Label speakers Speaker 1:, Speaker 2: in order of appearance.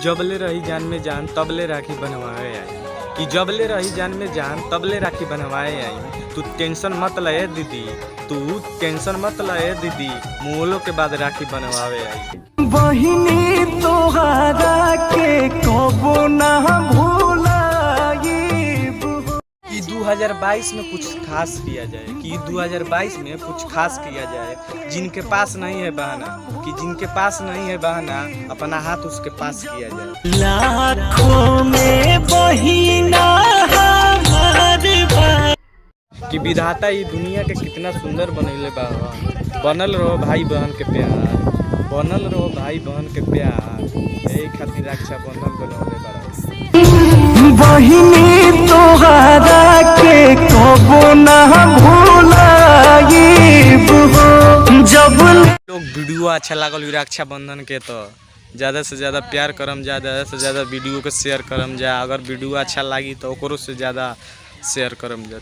Speaker 1: जबले रही जान में जान तबले राखी बनवाए आई, कि जबले रही जान में जान तबले राखी बनवाए आई। तू टेंशन मत ले दीदी, तू टेंशन मत ले दीदी, मोलो के बाद राखी बनवावे आई।
Speaker 2: बहिनी तोहरा के कबो ना भूलाई।
Speaker 1: कि 2022 में कुछ खास किया जाए, कि 2022 में कुछ खास किया जाए। जिनके पास नहीं है बहाना, कि जिनके पास नहीं है बहाना, अपना हाथ उसके पास किया जाए।
Speaker 2: लाखों में बहिना हमारे भाई,
Speaker 1: कि विधाता ये दुनिया के कितना सुंदर बनैले बा। बनल रहो भाई बहन के प्यार, बनल रहो भाई बहन के प्यार, यही खातिर रक्षा बंधन बनौले बा।
Speaker 2: बहिनी तोहरा के कबो ना भूलाई। जब
Speaker 1: लोग वीडियो अच्छा लागल रक्षाबंधन के तो ज़्यादा से ज़्यादा प्यार करम, ज़्यादा से ज़्यादा वीडियो को शेयर करम जा। अगर वीडियो अच्छा लगी तो ओकरो से ज़्यादा शेयर करम जा।